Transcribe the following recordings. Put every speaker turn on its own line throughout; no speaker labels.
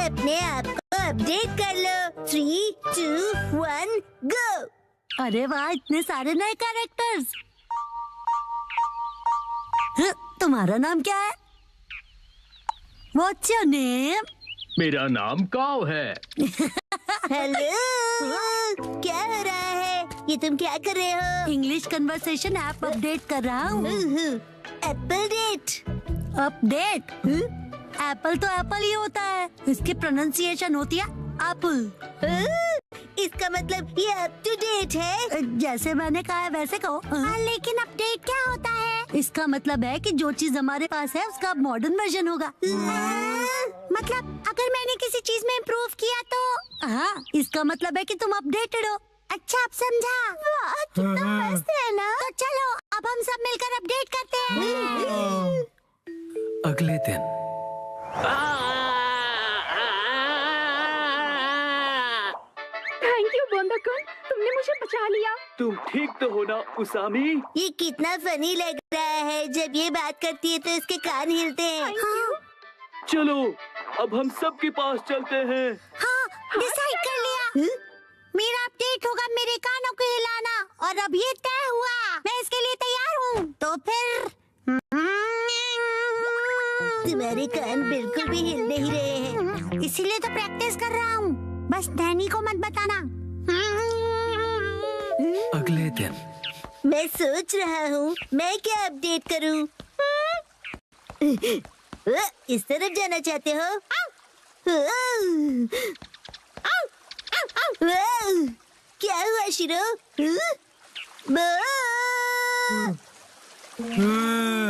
अपने आप को अपडेट कर लो। 3, 2, 1 गो।
अरे वाह, इतने सारे नए कैरेक्टर्स। तुम्हारा नाम क्या है? What's your name?
मेरा नाम काव है।
हेलो, क्या हो रहा है? ये तुम क्या कर रहे हो?
इंग्लिश कन्वर्सेशन ऐप अपडेट कर रहा हूँ।
Apple date.
अपडेट? एप्पल तो एप्पल ही होता है, इसकी प्रोनाउंसिएशन होती है एप्पल।
इसका मतलब ये अप टू डेट है।
जैसे मैंने कहा है वैसे कहो।
लेकिन अपडेट क्या होता है?
इसका मतलब है कि जो चीज हमारे पास है उसका मॉडर्न वर्जन होगा।
मतलब अगर मैंने किसी चीज में इम्प्रूव किया तो?
हाँ, इसका मतलब है कि तुम अपडेटेड हो।
अच्छा, अब समझा। वाह, कितना मस्त है ना। तो चलो अब हम सब मिलकर अपडेट करते हैं।
अगले दिन
थैंक यू बोंदा-कुन, तुमने मुझे बचा लिया।
तुम ठीक तो हो ना उसामी?
ये कितना फनी लग रहा है। जब ये बात करती है तो इसके कान हिलते हैं।
चलो अब हम सब के पास चलते हैं।
हाँ, डिसाइड कर लिया। मेरा अपडेट होगा मेरे कानों को हिलाना, और अब ये तय हुआ। मैं इसके लिए तैयार हूँ। तो फिर तुम्हारे कान बिल्कुल भी हिल नहीं रहे हैं, इसीलिए तो प्रैक्टिस कर रहा हूँ। बस नैनी को मत बताना।
अगले दिन
मैं सोच रहा हूँ मैं क्या अपडेट करूँ। इस तरफ जाना चाहते हो? क्या हुआ शिरो?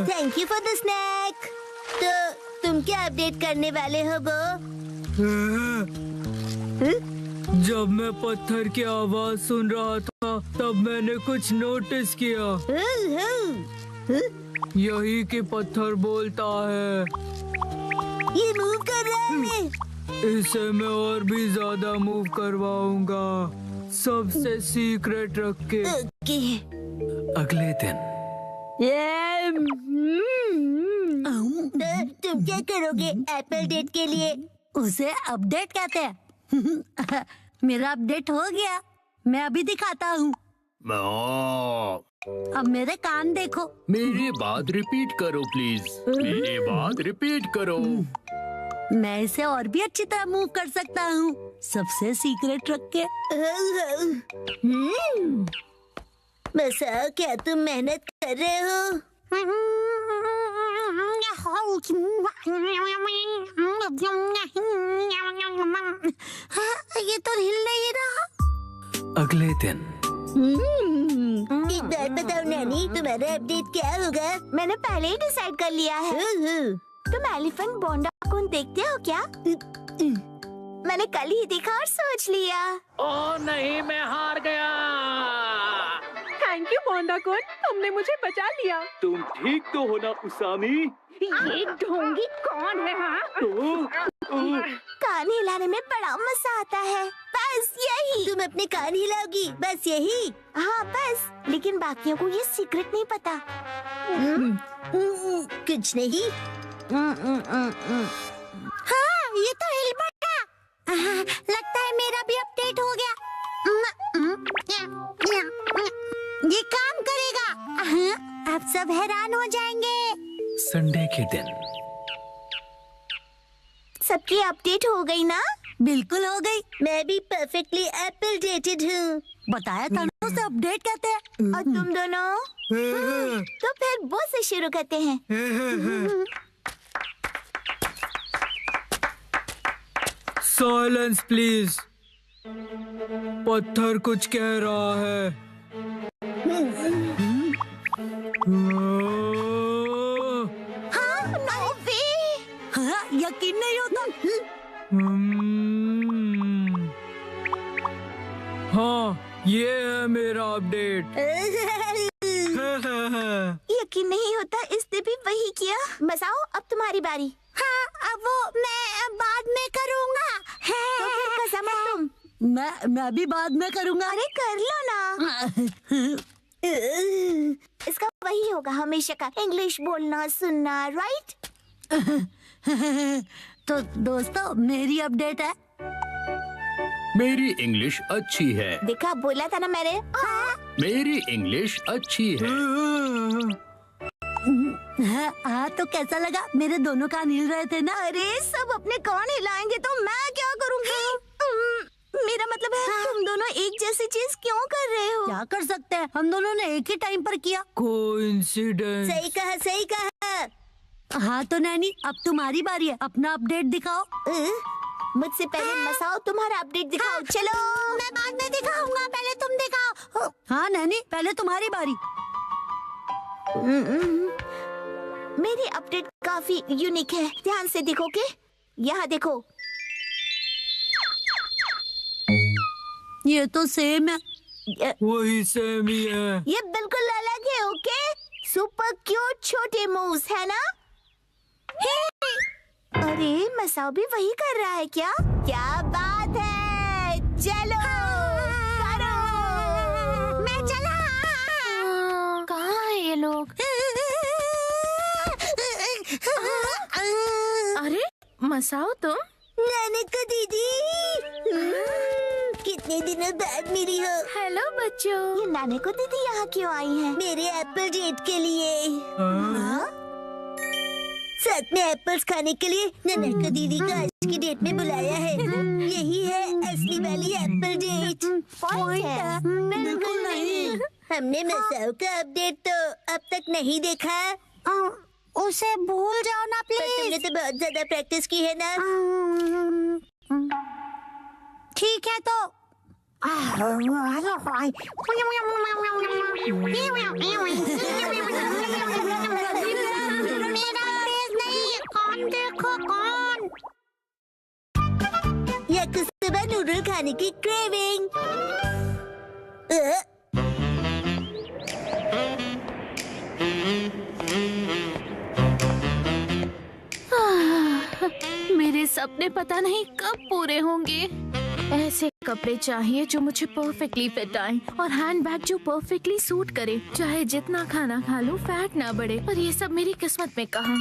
Thank you for the snake. तो तुम क्या अपडेट करने वाले हो बो?
जब मैं पत्थर की आवाज सुन रहा था तब मैंने कुछ नोटिस किया। यही कि पत्थर बोलता है।
ये मूव कर रहा है।
इसे मैं और भी ज्यादा मूव करवाऊंगा, सबसे सीक्रेट रख के।
ओके।
अगले दिन
तो तुम क्या करोगे एप्पल डेट के लिए?
उसे अपडेट कहते हैं। मेरा अपडेट हो गया, मैं अभी दिखाता हूँ। अब मेरे कान देखो।
मेरी बात रिपीट करो प्लीज। मेरी बात रिपीट करो।
मैं इसे और भी अच्छी तरह मूव कर सकता हूँ, सबसे सीक्रेट रख के।
बसा, क्या तुम मेहनत कर रहे हो? ये तो हिल नहीं रहा।
अगले दिन
एक बात बताओ नैनी, तुम्हारा अपडेट क्या होगा? मैंने पहले ही डिसाइड कर लिया है। तुम एलिफेंट बोंडा-कुन देखते हो क्या? मैंने कल ही देखा और सोच लिया।
ओ नहीं, मैं हार गया।
थैंक यू बोंदा-कुन, तुमने मुझे बचा लिया।
तुम ठीक तो हो ना उसामी?
ये ढोंगी कौन है? हाँ,
कान हिलाने में बड़ा मजा आता है। बस यही। तुम अपने कान हिलाओगी, बस यही? हाँ बस, लेकिन बाकियों को ये सीक्रेट नहीं पता। कुछ नहीं। हाँ, ये तो हिल पड़ा। लगता है मेरा भी अपडेट हो गया। ये काम करेगा। अब सब हैरान हो जाएंगे।
संडे के दिन
सबकी अपडेट हो गई ना?
बिल्कुल हो गई।
मैं भी परफेक्टली एप्पल डेटेड हूँ।
बताया था ना, उसे अपडेट कहते हैं।
और तुम दोनों? तो फिर वो से शुरू करते हैं।
Silence please. पत्थर कुछ कह रहा है।
हाँ, नो वे।
हाँ, यकीन नहीं होता।
हाँ, ये है मेरा अपडेट।
यकीन नहीं होता, इसने भी वही किया। बसाओ, अब तुम्हारी बारी। हाँ, अब वो मैं बाद में करूँगा। तो फिर कसम है तुम।
मैं भी बाद में करूँगा।
अरे कर लो ना। इसका वही होगा हमेशा का, इंग्लिश बोलना सुनना, राइट?
तो दोस्तों मेरी अपडेट है।
मेरी इंग्लिश अच्छी है।
देखा, बोला था ना मैंने।
मेरी इंग्लिश अच्छी है।
हाँ तो कैसा लगा? मेरे दोनों कान हिल रहे थे ना।
अरे सब अपने कान हिलाएंगे तो मैं क्या करूँगी? मेरा मतलब है तुम दोनों एक जैसी चीज क्यों कर रहे हो?
क्या कर सकते हैं, हम दोनों ने एक ही टाइम पर किया।
कोइंसिडेंस।
सही कहा, सही कहा।
हाँ तो नैनी, अब तुम्हारी बारी है, अपना अपडेट दिखाओ।
मुझसे पहले मसाओ तुम्हारा अपडेट दिखाओ। चलो, मैं बाद में दिखाऊंगा, पहले तुम दिखाओ।
हाँ नैनी, पहले तुम्हारी बारी।
मेरी अपडेट काफी यूनिक है, ध्यान से देखोगे? यहाँ देखो।
ये तो सेम है।
वही सेम ही है।
ये बिल्कुल अलग है, ओके? सुपर क्यूट छोटे मूव्स है ना? अरे मसाओ भी वही कर रहा है क्या? क्या बात है, चलो करो। मैं चला।
कहाँ है ये लोग? अरे मसाओ तुम?
नानका दीदी, कितने दिनों बाद मिली हो।
हेलो बच्चों।
ये नानका दीदी यहाँ क्यों आई है? मेरे एप्पल डेट के लिए। हाँ? साथ में एप्पल्स खाने के लिए नानका दीदी को आज की डेट में बुलाया है। यही है असली वाली एप्पल डेट। पॉइंट है? बिल्कुल नहीं। हमने मसाओ का अपडेट तो अब तक नहीं देखा। उसे भूल जाओ ना प्लीज। पर तुमने तो बहुत ज्यादा प्रैक्टिस की है ना। ठीक है तो या कुछ सुबह नूडल खाने की क्रेविंग।
मेरे सपने पता नहीं कब पूरे होंगे। ऐसे कपड़े चाहिए जो मुझे परफेक्टली फिट आए और हैंडबैग जो परफेक्टली सूट करे। चाहे जितना खाना खा लूं फैट ना बढ़े, पर ये सब मेरी किस्मत में कहाँ।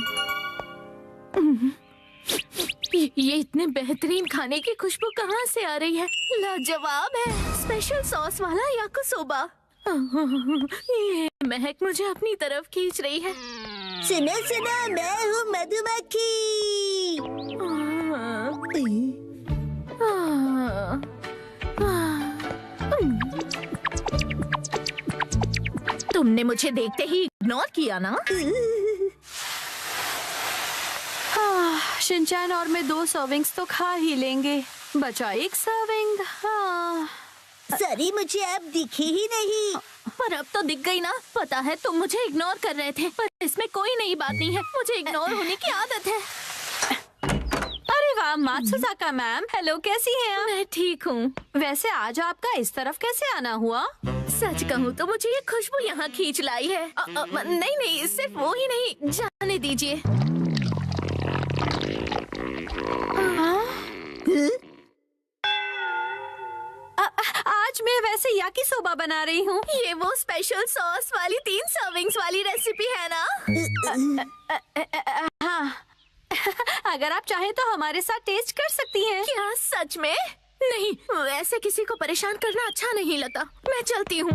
ये इतने बेहतरीन खाने की खुशबू कहाँ से आ रही है? लाजवाब है, स्पेशल सॉस वाला याकिसोबा। ये महक मुझे अपनी तरफ खींच रही है।
सुनो सुनो, मैं हूँ मधुमक्खी।
तुमने मुझे देखते ही इग्नोर किया ना?
शिनचैन और मैं 2 सर्विंग्स तो खा ही लेंगे, बचा एक सर्विंग।
सॉरी, मुझे अब दिखी ही नहीं।
पर अब तो दिख गई ना। पता है तुम मुझे इग्नोर कर रहे थे, पर इसमें कोई नई बात नहीं है। मुझे इग्नोर होने की आदत है।
अरे वाह मात्सुजाका मैम, हेलो, कैसी हैं आप?
मैं ठीक हूँ।
वैसे आज आपका इस तरफ कैसे आना हुआ?
सच कहूँ तो मुझे ये खुशबू यहाँ खींच लाई है। नहीं नहीं, सिर्फ वो ही नहीं, जाने दीजिए।
आज मैं वैसे याकिसोबा बना रही हूँ।
ये वो स्पेशल सॉस वाली 3 सर्विंग्स वाली रेसिपी है ना?
हाँ, अगर आप चाहें तो हमारे साथ टेस्ट कर सकती हैं।
क्या सच में? नहीं, वैसे किसी को परेशान करना अच्छा नहीं लगता। मैं चलती हूँ।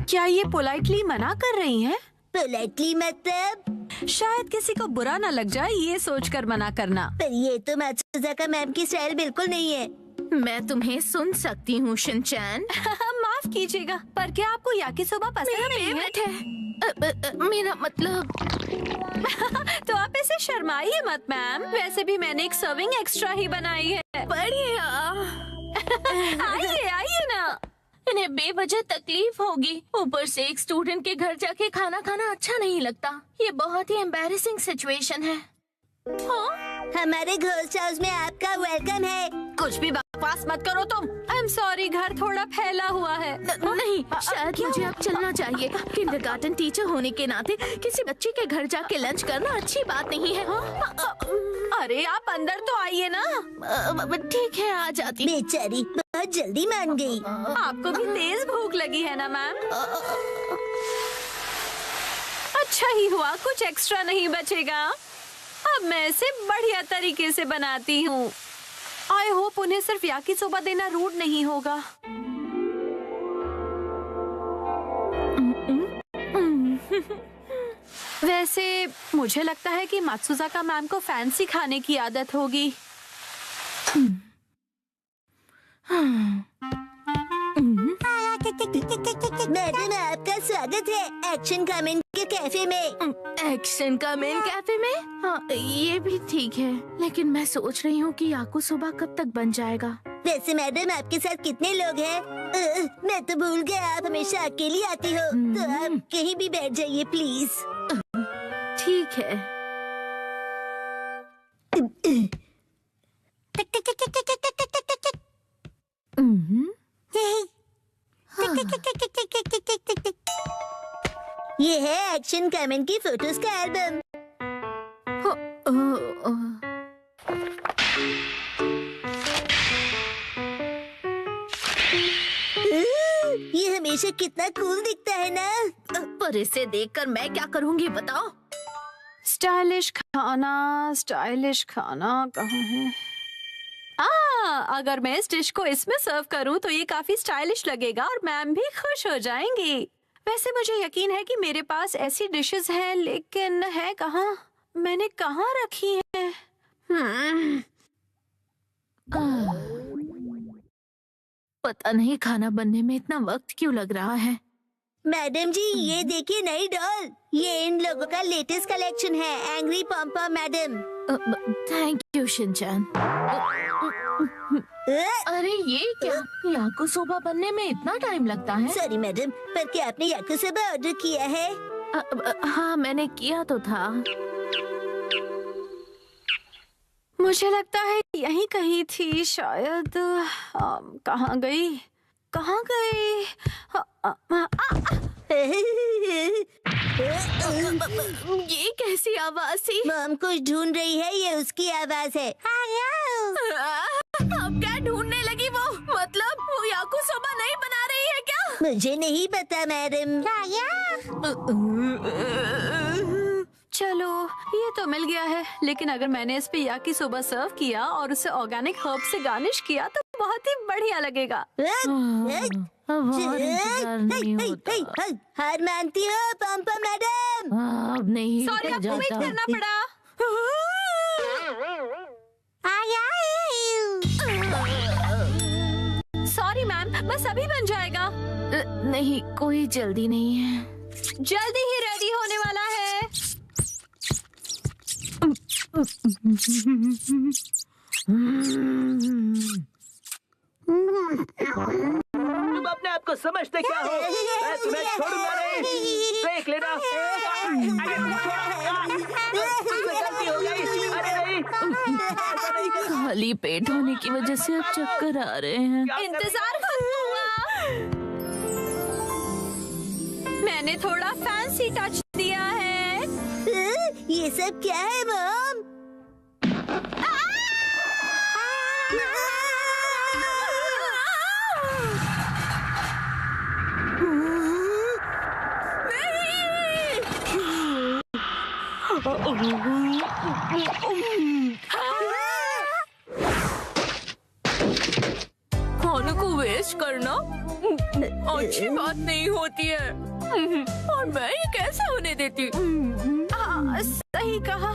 क्या ये पोलाइटली मना कर रही हैं?
पोलाइटली मतलब?
शायद किसी को बुरा न लग जाए ये सोचकर मना करना।
पर ये तो मात्सुजाका मैम की स्टाइल बिल्कुल नहीं है।
मैं तुम्हें सुन सकती हूँ शिनचैन।
माफ कीजिएगा, पर क्या आपको याकिसोबा पसंद नहीं है?
है। मेरा मतलब
तो आप ऐसे शर्माइए मत मैम, वैसे भी मैंने एक सर्विंग एक्स्ट्रा ही बनाई है।
बढ़िया।
आइए आइए ना।
इन्हें बेवजह तकलीफ होगी, ऊपर से एक स्टूडेंट के घर जाके खाना खाना अच्छा नहीं लगता। ये बहुत ही एम्बैरेसिंग सिचुएशन है।
हमारे घोस्ट हाउस में आपका वेलकम है।
कुछ भी बकवास मत करो तुम। आई एम सॉरी, घर थोड़ा फैला हुआ है।
नहीं, शायद मुझे अब चलना चाहिए। किंडरगार्टन टीचर होने के नाते किसी बच्चे के घर जाके लंच करना अच्छी बात नहीं है।
अरे आप अंदर तो आइए ना।
ठीक है, आ जाती।
बेचारी बहुत जल्दी मान गई।
आपको भी तेज भूख लगी है ना मैम? अच्छा ही हुआ, कुछ एक्स्ट्रा नहीं बचेगा। अब मैं इसे बढ़िया तरीके से बनाती हूँ। आई होप उन्हें सिर्फ याकिसोबा देना रूड नहीं होगा। वैसे मुझे लगता है कि मात्सुजाका मैम को फैंसी खाने की आदत होगी।
मैडम, आपका स्वागत है एक्शन कमेंट के कैफे में।
एक्शन का मेन कैफे में? हाँ, ये भी ठीक है, लेकिन मैं सोच रही हूँ कि याकुसोबा कब तक बन जाएगा।
वैसे मैडम, आपके साथ कितने लोग हैं? मैं तो भूल गया, आप हमेशा अकेली आती हो, तो आप कहीं भी बैठ जाइए प्लीज।
ठीक है।
ये है एक्शन कमेंट की फोटोज का एल्बम। ये हमेशा कितना कूल दिखता है ना।
पर इसे देखकर मैं क्या करूँगी बताओ?
स्टाइलिश खाना कहाँ है? अगर मैं इस डिश को इसमें सर्व करूं तो ये काफी स्टाइलिश लगेगा और मैम भी खुश हो जाएंगी। वैसे मुझे यकीन है कि मेरे पास ऐसी डिशेस हैं, लेकिन है कहाँ? मैंने कहाँ रखी है?
पता नहीं खाना बनने में इतना वक्त क्यों लग रहा है।
मैडम जी, ये देखिए नई डॉल। ये इन लोगों का लेटेस्ट कलेक्शन है, angry pompom madam.
Thank you Shinchan. अरे ये क्या? याकुसोबा बनने में इतना टाइम लगता है?
सॉरी मैडम, पर क्या आपने याकुसोबा ऑर्डर किया है?
हाँ, मैंने किया तो था।
मुझे लगता है यहीं कहीं थी शायद। कहाँ गई?
ये कैसी आवाज थी?
मॉम कुछ ढूंढ रही है, ये उसकी आवाज है।
अब क्या ढूंढने लगी वो? मतलब वो याकुसोबा नहीं बना रही है क्या?
मुझे नहीं पता मैडम।
चलो, ये तो मिल गया है, लेकिन अगर मैंने इस पे याकिसोबा सर्व किया और उसे ऑर्गेनिक हर्ब से गार्निश किया तो बहुत ही बढ़िया लगेगा।
अब और इंतजार नहीं होता।
हार मानती हो पॉम्पॉम मैडम?
अब नहीं
सॉरी, आपको वेट
जाता।
करना पड़ा। सॉरी मैम, बस अभी बन जाएगा।
नहीं, कोई जल्दी नहीं है।
जल्दी ही रेडी होने वाला है।
तुम अपने आप को समझते क्या हो? मैं तुम्हें छोड़ूंगा नहीं। देख लेना। गलती हो गई। अरे नहीं।
खाली पेट होने की वजह से अब चक्कर आ रहे हैं।
इंतजार करूंगा। मैंने थोड़ा फैंसी टच दिया है।
ये सब क्या है मॉम?
खाने को वेस्ट करना अच्छी बात नहीं होती है। और मैं ये कैसे होने देती?
सही कहा।